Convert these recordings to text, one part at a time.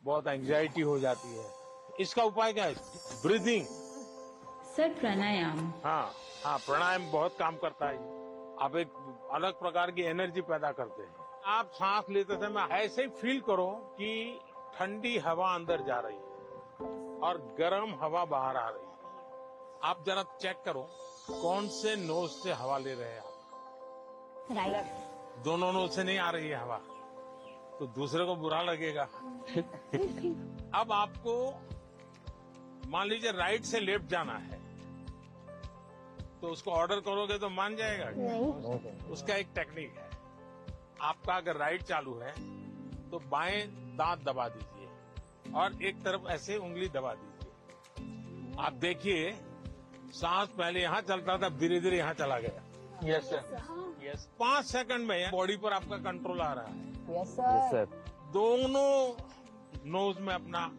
बहुत एंजाइटी हो जाती है। इसका उपाय क्या है? ब्रीदिंग। सर प्राणायाम। हाँ हाँ, प्राणायाम बहुत काम करता है। आप एक अलग प्रकार की एनर्जी पैदा करते हैं। आप सांस लेते समय ऐसे ही फील करो कि ठंडी हवा अंदर जा रही है और गर्म हवा बाहर आ रही है। आप जरा चेक करो कौन से नोज से हवा ले रहे हैं आप। राइट। दोनों नोज से नहीं आ रही है हवा तो दूसरे को बुरा लगेगा। अब आपको मान लीजिए राइट से लेफ्ट जाना है तो उसको ऑर्डर करोगे तो मान जाएगा? नहीं। उसका एक टेक्निक है। आपका अगर राइट चालू है तो बाएं दांत दबा दीजिए और एक तरफ ऐसे उंगली दबा दीजिए। आप देखिए सांस पहले यहाँ चलता था, धीरे धीरे यहाँ चला गया। Yes sir. यस, 5 सेकंड में बॉडी पर आपका कंट्रोल आ रहा है। Yes sir. दोनों नोज में अपना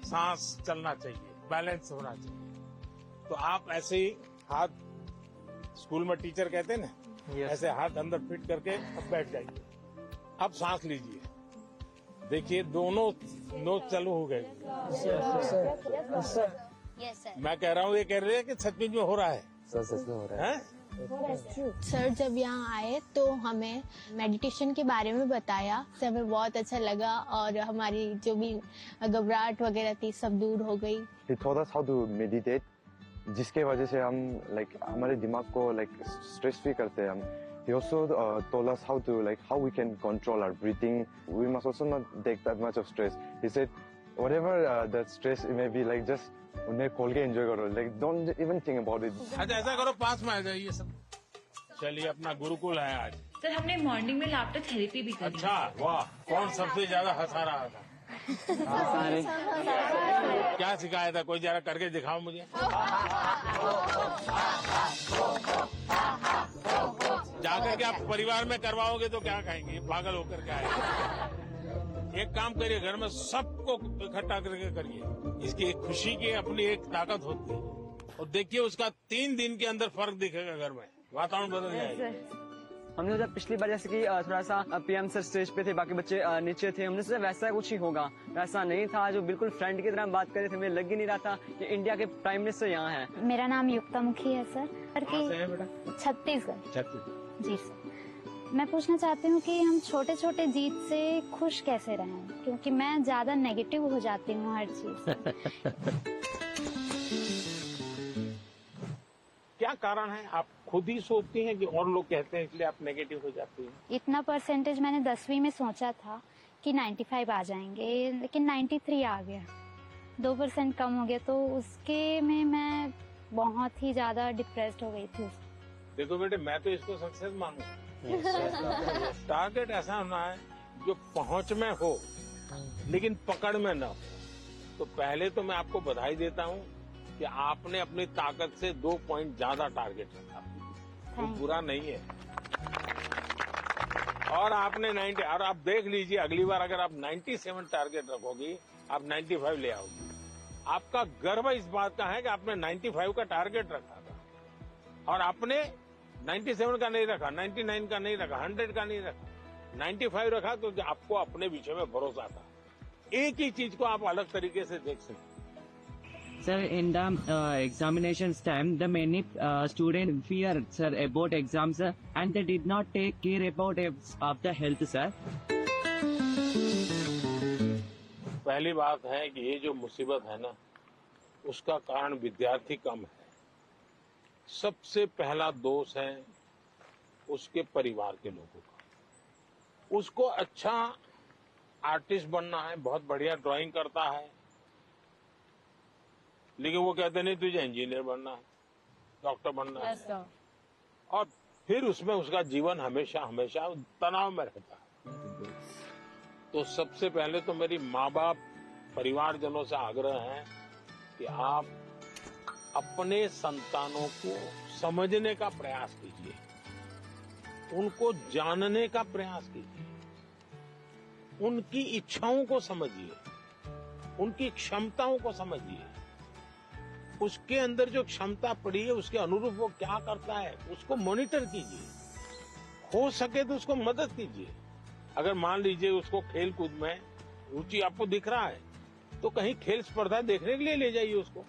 सांस चलना चाहिए, बैलेंस होना चाहिए। तो आप ऐसे ही हाथ, स्कूल में टीचर कहते हैं ना, ऐसे हाथ अंदर फिट करके अब बैठ जाइए। अब सांस लीजिए, देखिए दोनों नोज चालू हो गए। Yes sir. मैं कह रहा हूँ, ये कह रहे हैं कि सचमुच में हो रहा है। सच में हो रहा है। सर जब यहाँ आए तो हमें मेडिटेशन के बारे में बताया, से हमें बहुत अच्छा लगा और हमारी जो भी घबराहट वगैरह थी सब दूर हो गई। He taught us how to meditate, जिसके वजह से हम हमारे दिमाग को स्ट्रेस फ्री करते हैं हम। He also told us how we can control our breathing. We must also not take that much of stress. He said, whatever that stress it may be, just उन्हें खोल के एंजॉय करो, don't even think about it. अच्छा ऐसा करो, पास में आ जाइए सब। चलिए, अपना गुरुकुल है आज। सर हमने मॉर्निंग में लाफ्टर थेरेपी भी करी। अच्छा, वाह। कौन सबसे ज्यादा हंसा रहा था? क्या सिखाया था? कोई जरा करके दिखाओ मुझे। जाकर के आप परिवार में करवाओगे तो क्या कहेंगे? पागल होकर के आए। एक काम करिए, घर में सबको इकट्ठा करके करिए। इसकी एक खुशी की अपनी एक ताकत होती है और देखिए उसका 3 दिन के अंदर फर्क दिखेगा। घर में वातावरण बदल जाएगा। हमने जब पिछली बार जैसे कि थोड़ा सा पीएम सर स्टेज पे थे, बाकी बच्चे नीचे थे, हमने सोचा वैसा कुछ ही होगा। वैसा नहीं था, जो बिल्कुल फ्रेंड की तरह बात कर रहे थे। मुझे लग ही नहीं रहा था कि इंडिया के प्राइम मिनिस्टर यहाँ है। मेरा नाम युक्ता मुखी है सर। कहाँ से है बेटा? छत्तीसगढ़। जी सर। मैं पूछना चाहती हूँ कि हम छोटे छोटे जीत से खुश कैसे रहें, क्योंकि मैं ज्यादा नेगेटिव हो जाती हूँ हर चीज। क्या कारण है? आप खुद ही सोचती हैं कि और लोग कहते हैं इसलिए आप नेगेटिव हो जाती हैं? इतना परसेंटेज मैंने 10वीं में सोचा था कि 95 आ जाएंगे, लेकिन 93 आ गया। 2% कम हो गया, तो उसके में मैं बहुत ही ज्यादा डिप्रेस्ड हो गई थी। देखो बेटे, मैं तो इसको सक्सेस मानूंगा। टारगेट ऐसा होना है जो पहुंच में हो लेकिन पकड़ में न हो। तो पहले तो मैं आपको बधाई देता हूं कि आपने अपनी ताकत से 2 पॉइंट ज्यादा टारगेट रखा। वो बुरा नहीं है। और आपने 90, और आप देख लीजिए अगली बार अगर आप 97 टारगेट रखोगी, आप 95 ले आओगी। आपका गर्व इस बात का है कि आपने 95 का टारगेट रखा था और आपने 97 का नहीं रखा, 99 का नहीं रखा, 100 का नहीं रखा, 95 रखा। तो आपको अपने विषय में भरोसा था। एक ही चीज को आप अलग तरीके से देख सकते। Sir, in the examinations time, the many students fear, sir, about exams, sir, and they did not take care about of the health, sir. पहली बात है कि ये जो मुसीबत है ना, उसका कारण विद्यार्थी कम है। सबसे पहला दोष है उसके परिवार के लोगों का। उसको अच्छा आर्टिस्ट बनना है, बहुत बढ़िया ड्राइंग करता है, लेकिन वो कहते नहीं तुझे इंजीनियर बनना है, डॉक्टर बनना है। और फिर उसमें उसका जीवन हमेशा हमेशा तनाव में रहता है। तो सबसे पहले तो मेरी माँ बाप, परिवारजनों से आग्रह है कि आप अपने संतानों को समझने का प्रयास कीजिए, उनको जानने का प्रयास कीजिए, उनकी इच्छाओं को समझिए, उनकी क्षमताओं को समझिए। उसके अंदर जो क्षमता पड़ी है उसके अनुरूप वो क्या करता है उसको मॉनिटर कीजिए। हो सके तो उसको मदद कीजिए। अगर मान लीजिए उसको खेल कूद में रुचि आपको दिख रहा है तो कहीं खेल स्पर्धा देखने के लिए ले जाइए उसको,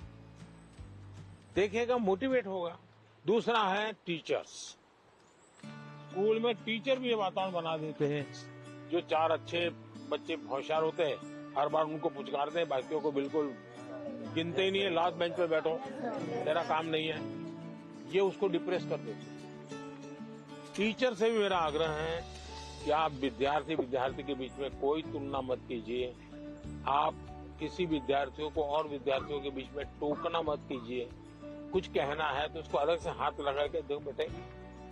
देखेगा, मोटिवेट होगा। दूसरा है टीचर्स। स्कूल में टीचर भी ये वातावरण बना देते हैं, जो 4 अच्छे बच्चे होशियार होते हैं, हर बार उनको पुचकारते हैं, बाकियों को बिल्कुल गिनते ही नहीं है, लास्ट बेंच पे बैठो, तेरा काम नहीं है, ये उसको डिप्रेस कर देते हैं। टीचर से भी मेरा आग्रह है कि आप विद्यार्थी के बीच में कोई तुलना मत कीजिए। आप किसी विद्यार्थियों को और विद्यार्थियों के बीच में टोकना मत कीजिए। कुछ कहना है तो उसको अलग से हाथ लगा के दो, बेटे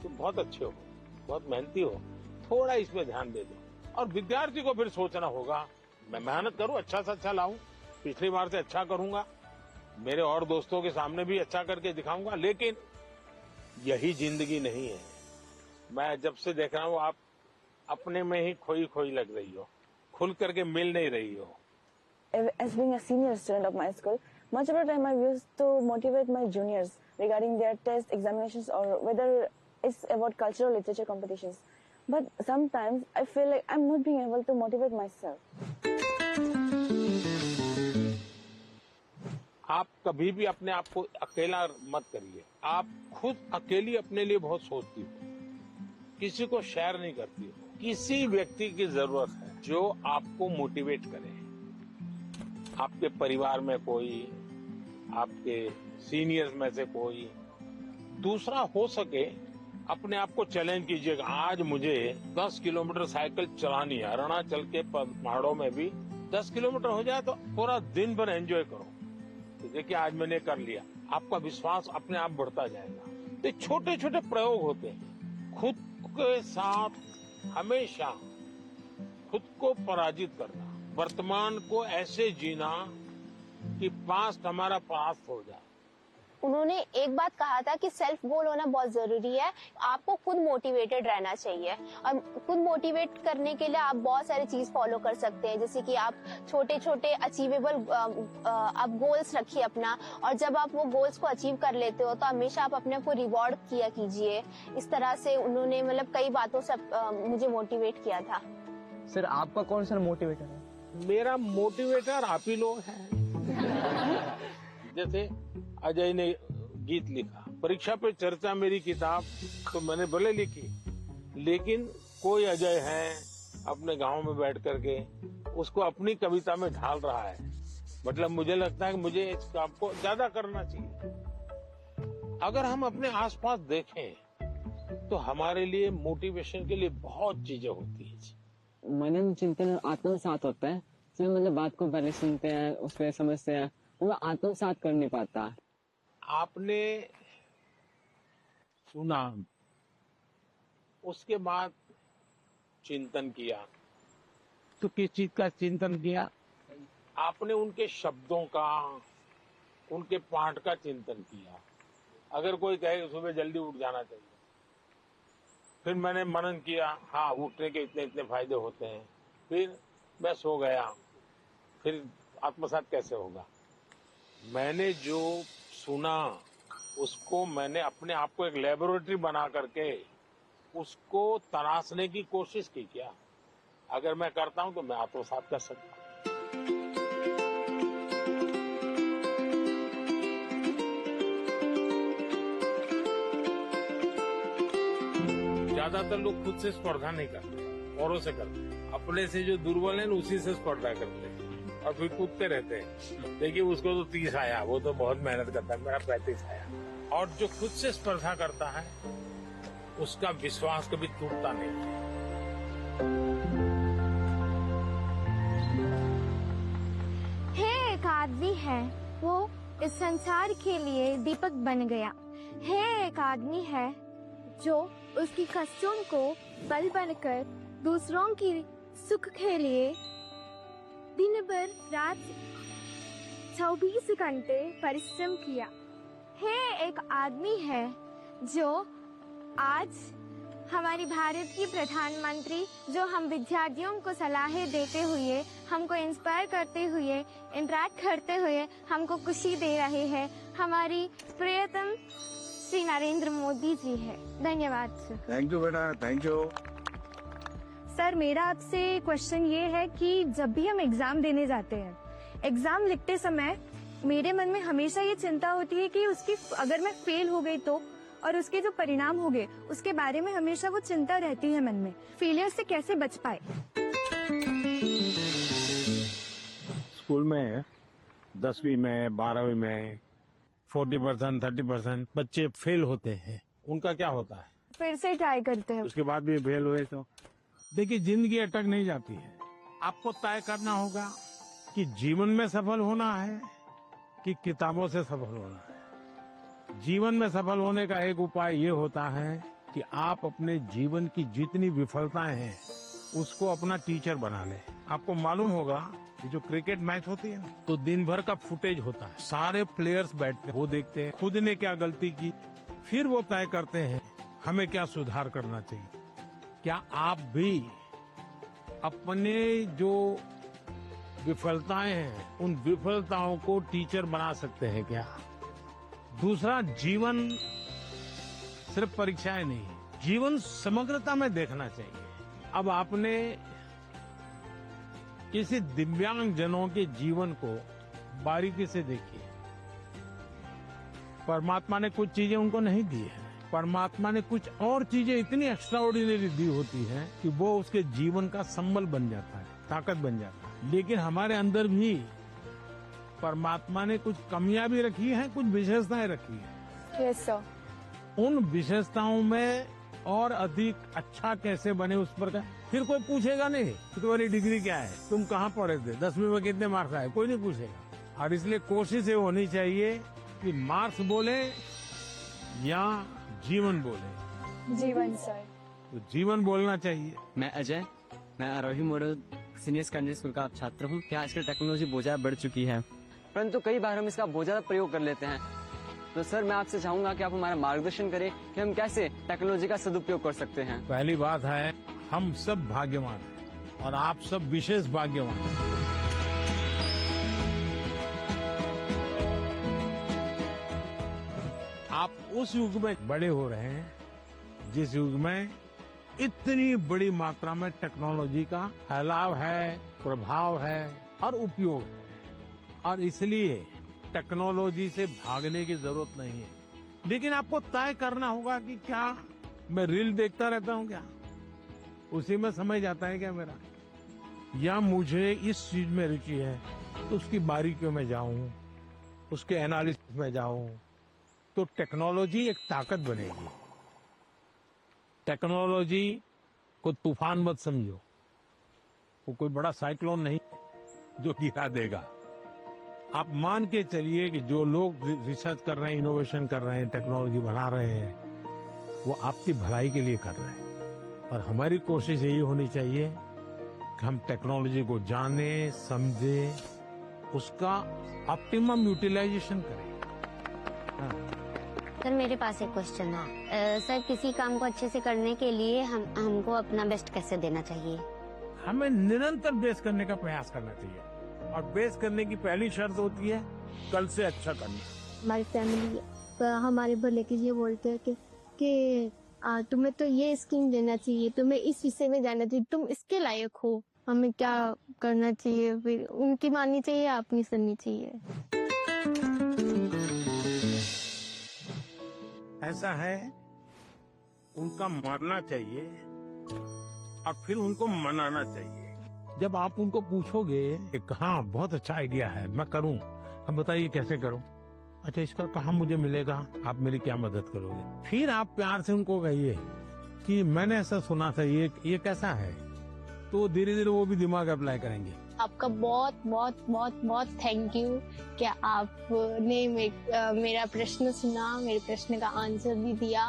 तुम बहुत अच्छे हो, बहुत मेहनती हो, थोड़ा इसमें ध्यान दे दो। और विद्यार्थी को फिर सोचना होगा, मैं मेहनत करूं, अच्छा से अच्छा लाऊं, पिछली बार से अच्छा करूंगा, मेरे और दोस्तों के सामने भी अच्छा करके दिखाऊंगा। लेकिन यही जिंदगी नहीं है। मैं जब से देख रहा हूं आप अपने में ही खोई खोई लग रही हो, खुल करके मिल नहीं रही हो। As being a senior student of my school, much of the time I used to motivate my juniors regarding their test examinations or whether it's about cultural literature competitions. But sometimes I feel like I'm not being able to motivate myself. आप कभी भी अपने आप को अकेला मत करिए। आप खुद अकेली अपने लिए बहुत सोचती हो, किसी को शेयर नहीं करती हो। किसी व्यक्ति की जरूरत है जो आपको मोटिवेट करे। आपके परिवार में कोई, आपके सीनियर्स में से कोई। दूसरा, हो सके अपने आप को चैलेंज कीजिएगा, आज मुझे 10 किलोमीटर साइकिल चलानी है, अरुणाचल के पहाड़ों में भी 10 किलोमीटर हो जाए तो पूरा दिन भर एंजॉय करो। तो देखिए आज मैंने कर लिया, आपका विश्वास अपने आप बढ़ता जाएगा। तो छोटे छोटे प्रयोग होते हैं। खुद के साथ हमेशा खुद को पराजित करना, वर्तमान को ऐसे जीना कि पास्ट हमारा पास्ट हो जाए। उन्होंने एक बात कहा था कि सेल्फ गोल होना बहुत जरूरी है। आपको खुद मोटिवेटेड रहना चाहिए और खुद मोटिवेट करने के लिए आप बहुत सारी चीज फॉलो कर सकते हैं, जैसे कि आप छोटे छोटे अचीवेबल आप गोल्स रखिए अपना, और जब आप वो गोल्स को अचीव कर लेते हो तो हमेशा आप अपने को रिवॉर्ड किया कीजिए। इस तरह से उन्होंने मतलब कई बातों से मुझे मोटिवेट किया था। सर आपका कौन सा मोटिवेटर है? मेरा मोटिवेटर आप ही लोग हैं। जैसे अजय ने गीत लिखा, परीक्षा पे चर्चा मेरी किताब, तो मैंने भले लिखी, लेकिन कोई अजय है अपने गांव में बैठ करके उसको अपनी कविता में ढाल रहा है। मतलब मुझे लगता है कि मुझे इस काम को ज्यादा करना चाहिए। अगर हम अपने आसपास देखें तो हमारे लिए मोटिवेशन के लिए बहुत चीजें होती है। मनन चिंतन आत्मसात होता है। सर मतलब बात को पहले सुनते हैं, उसको समझते हैं, वो आत्मसात कर नहीं पाता। आपने सुना, उसके बाद चिंतन किया, तो किस चीज का चिंतन किया? आपने उनके शब्दों का, उनके पाठ का चिंतन किया। अगर कोई कहे सुबह जल्दी उठ जाना चाहिए, फिर मैंने मनन किया, हाँ उठने के इतने इतने फायदे होते हैं, फिर मैं सो गया, फिर आत्मसात कैसे होगा? मैंने जो सुना उसको मैंने अपने आप को एक लेबोरेटरी बना करके उसको तराशने की कोशिश की। क्या अगर मैं करता हूं तो मैं आत्मसात कर सकता हूं। ज्यादातर लोग खुद से स्पर्धा नहीं करते, औरों से करते। अपने से जो दुर्बल है उसी से स्पर्धा करते हैं और फिर कूदते रहते हैं। देखिए उसको तो 30 आया, वो तो बहुत मेहनत करता है, मेरा 35 आया। और जो खुद से स्पर्धा करता है उसका विश्वास कभी टूटता नहीं है। एक आदमी है, वो इस संसार के लिए दीपक बन गया है। एक आदमी है जो उसकी कष्टों को बल बनकर दूसरों की सुख के लिए दिन भर रात 24 घंटे परिश्रम किया है। एक आदमी है जो आज हमारी भारत की प्रधानमंत्री, जो हम विद्यार्थियों को सलाहें देते हुए, हमको इंस्पायर करते हुए, इंटरेक्ट करते हुए हमको खुशी दे रहे हैं, हमारी प्रियतम श्री नरेंद्र मोदी जी है। धन्यवाद सर। थैंक यू बेटा, थैंक यू। सर मेरा आपसे क्वेश्चन ये है कि जब भी हम एग्जाम देने जाते हैं, एग्जाम लिखते समय मेरे मन में हमेशा ये चिंता होती है कि उसकी अगर मैं फेल हो गई तो, और उसके जो परिणाम हो गए उसके बारे में हमेशा वो चिंता रहती है मन में। फेलियर से कैसे बच पाए? स्कूल में 10वीं में 12वीं में 40% 30% बच्चे फेल होते हैं। उनका क्या होता है? फिर से ट्राई करते हैं। उसके बाद भी फेल हुए तो देखिए, जिंदगी अटक नहीं जाती है। आपको तय करना होगा कि जीवन में सफल होना है कि किताबों से सफल होना है। जीवन में सफल होने का एक उपाय ये होता है कि आप अपने जीवन की जितनी विफलताएं हैं उसको अपना टीचर बना लें। आपको मालूम होगा कि जो क्रिकेट मैच होती है ना, तो दिन भर का फुटेज होता है, सारे प्लेयर्स बैठते हैं, वो देखते हैं खुद ने क्या गलती की, फिर वो तय करते हैं हमें क्या सुधार करना चाहिए। क्या आप भी अपने जो विफलताएं हैं उन विफलताओं को टीचर बना सकते हैं क्या? दूसरा, जीवन सिर्फ परीक्षाएं नहीं, जीवन समग्रता में देखना चाहिए। अब आपने किसी दिव्यांग जनों के जीवन को बारीकी से देखिए। परमात्मा ने कुछ चीजें उनको नहीं दी है, परमात्मा ने कुछ और चीजें इतनी एक्स्ट्राऑर्डिनरी दी होती हैं कि वो उसके जीवन का संबल बन जाता है, ताकत बन जाता है। लेकिन हमारे अंदर भी परमात्मा ने कुछ कमियां भी रखी हैं, कुछ विशेषताएं रखी हैं। Yes sir. उन विशेषताओं में और अधिक अच्छा कैसे बने उस पर फिर कोई पूछेगा नहीं कि तुम्हारी डिग्री क्या है, तुम कहाँ पढ़े थे, 10वीं में कितने मार्क्स आए, कोई नहीं पूछेगा। और इसलिए कोशिश ये होनी चाहिए कि मार्क्स बोले या जीवन बोले। जीवन सर। तो जीवन बोलना चाहिए। मैं अजय, मैं आरोही मॉडल सीनियर सेकेंडरी स्कूल का छात्र हूँ। क्या आजकल टेक्नोलॉजी बहुत ज्यादा बढ़ चुकी है, परंतु कई बार हम इसका बहुत ज्यादा प्रयोग कर लेते हैं। तो सर मैं आपसे चाहूंगा कि आप हमारा मार्गदर्शन करें कि हम कैसे टेक्नोलॉजी का सदुपयोग कर सकते हैं। पहली बात है, हम सब भाग्यवान हैं और आप सब विशेष भाग्यवान हैं। आप उस युग में बड़े हो रहे हैं जिस युग में इतनी बड़ी मात्रा में टेक्नोलॉजी का फैलाव है, प्रभाव है और उपयोग है। और इसलिए टेक्नोलॉजी से भागने की जरूरत नहीं है। लेकिन आपको तय करना होगा कि क्या मैं रील देखता रहता हूँ, क्या उसी में समय जाता है क्या मेरा, या मुझे इस चीज में रुचि है तो उसकी बारीकियों में जाऊं, उसके एनालिसिस में जाऊं, तो टेक्नोलॉजी एक ताकत बनेगी। टेक्नोलॉजी को तूफान मत समझो, वो कोई बड़ा साइक्लोन नहीं जो गिरा देगा। आप मान के चलिए कि जो लोग रिसर्च कर रहे हैं, इनोवेशन कर रहे हैं, टेक्नोलॉजी बना रहे हैं, वो आपकी भलाई के लिए कर रहे हैं। और हमारी कोशिश यही होनी चाहिए कि हम टेक्नोलॉजी को जाने, समझे, उसका ऑप्टिमम यूटिलाइजेशन करें। सर मेरे पास एक क्वेश्चन है। सर किसी काम को अच्छे से करने के लिए हमको अपना बेस्ट कैसे देना चाहिए? हमें निरंतर बेस करने का प्रयास करना चाहिए, और बेस करने की पहली शर्त होती है कल से अच्छा करना। हमारी फैमिली हमारे भले के लिए बोलते हैं कि तुम्हें तो ये स्कीम देना चाहिए, तुम्हें इस विषय में जाना चाहिए, तुम इसके लायक हो। हमें क्या करना चाहिए? फिर उनकी माननी चाहिए या अपनी सुननी चाहिए? ऐसा है, उनका मानना चाहिए और फिर उनको मनाना चाहिए। जब आप उनको पूछोगे कि हाँ बहुत अच्छा आइडिया है, मैं करूं, अब बताइए कैसे करूं, अच्छा इसका कहाँ मुझे मिलेगा, आप मेरी क्या मदद करोगे, फिर आप प्यार से उनको कहिए कि मैंने ऐसा सुना था, ये कैसा है, तो धीरे धीरे वो भी दिमाग अप्लाई करेंगे। आपका बहुत बहुत बहुत बहुत थैंक यू कि आपने मेरा प्रश्न सुना, मेरे प्रश्न का आंसर भी दिया,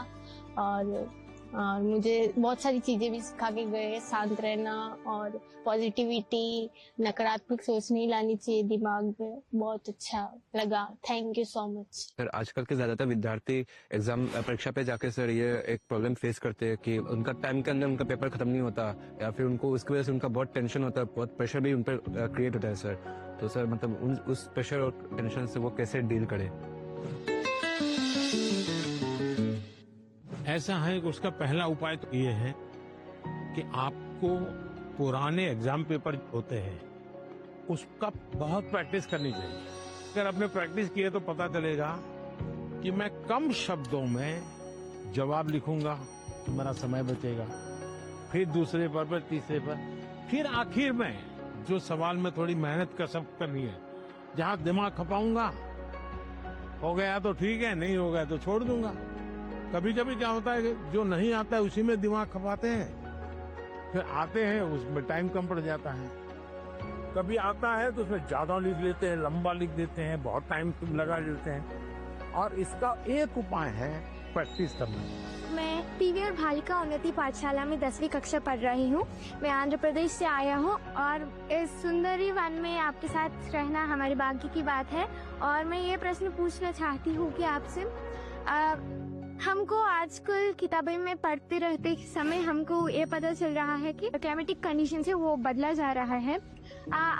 और मुझे बहुत सारी चीजें भी सिखा के गए। शांत रहना और पॉजिटिविटी, नकारात्मक सोच नहीं लानी चाहिए दिमाग में। बहुत अच्छा लगा, thank you so much. Sir आजकल के ज्यादातर विद्यार्थी एग्जाम परीक्षा पे जाके सर ये एक प्रॉब्लम फेस करते हैं कि उनका टाइम के अंदर उनका पेपर खत्म नहीं होता, या फिर उनको उसकी वजह से उनका बहुत टेंशन होता है, बहुत प्रेशर भी उन पर क्रिएट होता है सर। तो सर मतलब उस प्रेशर और टेंशन से वो कैसे डील करें? ऐसा है कि उसका पहला उपाय तो ये है कि आप आपको पुराने एग्जाम पेपर होते हैं उसका बहुत प्रैक्टिस करनी चाहिए। अगर आपने प्रैक्टिस की है तो पता चलेगा कि मैं कम शब्दों में जवाब लिखूंगा तो मेरा समय बचेगा, फिर दूसरे पर तीसरे पर, फिर आखिर में जो सवाल में थोड़ी मेहनत कसरत करनी है, जहां दिमाग खपाऊंगा, हो गया तो ठीक है, नहीं हो गया तो छोड़ दूंगा। कभी कभी क्या होता है कि जो नहीं आता है उसी में दिमाग खपाते हैं, फिर आते हैं उसमें टाइम कम पड़ जाता है। कभी आता है तो उसमें ज्यादा लिख लेते हैं, लंबा लिख देते हैं, बहुत टाइम लगा देते हैं। और इसका एक उपाय है प्रैक्टिस करना। मैं पीवीआर बालिका उन्नति पाठशाला में 10वीं कक्षा पढ़ रही हूँ। मैं आंध्र प्रदेश से आया हूँ और इस सुंदरी वन में आपके साथ रहना हमारे भाग्य की बात है। और मैं ये प्रश्न पूछना चाहती हूँ कि आपसे हमको आजकल किताबें में पढ़ते रहते समय हमको ये पता चल रहा है कि क्लाइमेटिक कंडीशन से वो बदला जा रहा है।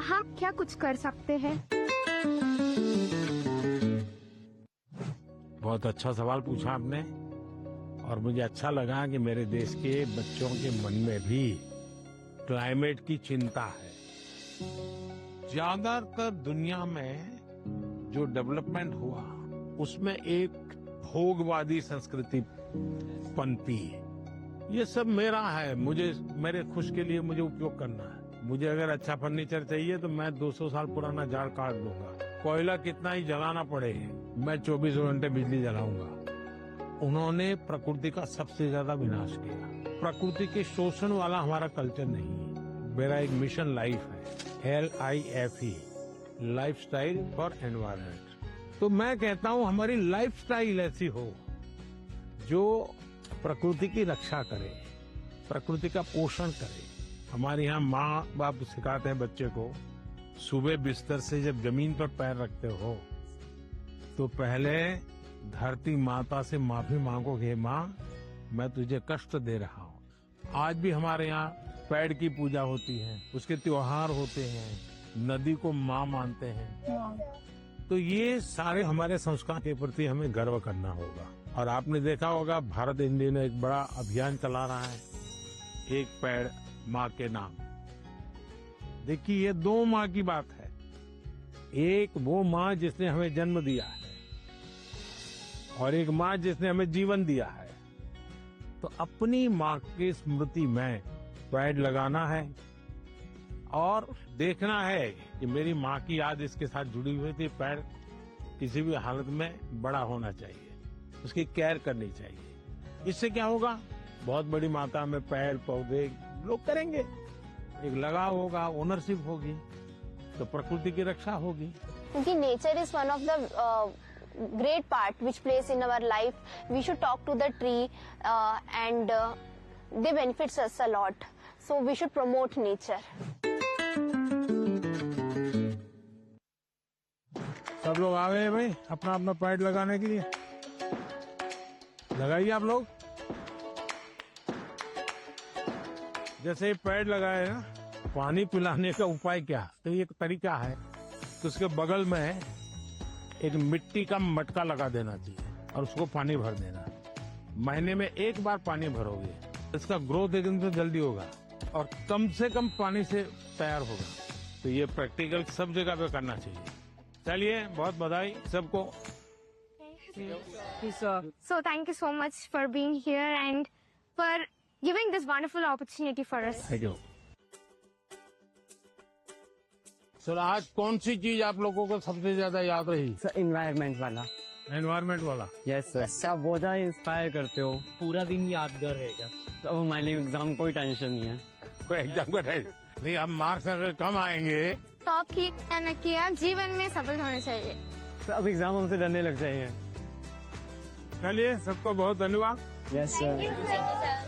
हम क्या कुछ कर सकते हैं? बहुत अच्छा सवाल पूछा आपने और मुझे अच्छा लगा कि मेरे देश के बच्चों के मन में भी क्लाइमेट की चिंता है। ज्यादातर दुनिया में जो डेवलपमेंट हुआ उसमें एक भोगवादी संस्कृति पनपी। ये सब मेरा है, मुझे मेरे खुश के लिए मुझे उपयोग करना है। मुझे अगर अच्छा फर्नीचर चाहिए तो मैं 200 साल पुराना झाड़ काट दूंगा। कोयला कितना ही जलाना पड़े मैं 24 घंटे बिजली जलाऊंगा। उन्होंने प्रकृति का सबसे ज्यादा विनाश किया। प्रकृति के शोषण वाला हमारा कल्चर नहीं है। मेरा एक मिशन लाइफ है, LIFE, लाइफस्टाइल फॉर एनवायरनमेंट। तो मैं कहता हूँ हमारी लाइफस्टाइल ऐसी हो जो प्रकृति की रक्षा करे, प्रकृति का पोषण करे। हमारे यहाँ माँ बाप सिखाते हैं बच्चे को, सुबह बिस्तर से जब जमीन पर पैर रखते हो तो पहले धरती माता से माफी मांगो, हे माँ मैं तुझे कष्ट दे रहा हूँ। आज भी हमारे यहाँ पेड़ की पूजा होती है, उसके त्योहार होते हैं, नदी को माँ मानते हैं। तो ये सारे हमारे संस्कार के प्रति हमें गर्व करना होगा। और आपने देखा होगा भारत इंडिया ने एक बड़ा अभियान चला रहा है, एक पेड़ माँ के नाम। देखिए ये दो माँ की बात है, एक वो माँ जिसने हमें जन्म दिया है और एक माँ जिसने हमें जीवन दिया है। तो अपनी माँ की स्मृति में पेड़ लगाना है और देखना है कि मेरी माँ की याद इसके साथ जुड़ी हुई थी। पेड़ किसी भी हालत में बड़ा होना चाहिए, उसकी केयर करनी चाहिए। इससे क्या होगा, बहुत बड़ी मात्रा में पेड़ पौधे लोग करेंगे, एक लगाव होगा, ओनरशिप होगी, तो प्रकृति की रक्षा होगी। क्योंकि nature is one of the great part which plays in our life. We should talk to the tree and they benefits us a lot. So we should promote nature. सब लोग आ गए भाई अपना अपना पेड़ लगाने के लिए। लगाइए आप लोग। जैसे पेड़ लगाए ना, पानी पिलाने का उपाय क्या? तो एक तरीका है, तो उसके बगल में एक मिट्टी का मटका लगा देना चाहिए और उसको पानी भर देना। महीने में एक बार पानी भरोगे, इसका ग्रोथ एकदम से जल्दी होगा और कम से कम पानी से तैयार होगा। तो ये प्रैक्टिकल सब जगह पे करना चाहिए। चलिए, बहुत बधाई सबको। So thank you so much for being here and for giving this wonderful opportunity for us. Thank you. Sir आज कौन सी चीज आप लोगों को सबसे ज्यादा याद रही? सर एनवायरनमेंट वाला। एनवायरनमेंट वाला? Yes sir. आप बहुत ज्यादा इंस्पायर करते हो, पूरा दिन यादगार रहेगा। तो अब हमारे लिए एग्जाम कोई टेंशन नहीं है। कोई एग्जाम का टेंशन नहीं। अब मार्क्स अगर कम आएंगे तो आप ठीक कहना किया, जीवन में सफल होना चाहिए। तो अब एग्जाम हमसे डरने लग जाएंगे। चलिए, सबको बहुत धन्यवाद। Yes sir. Thank you, sir.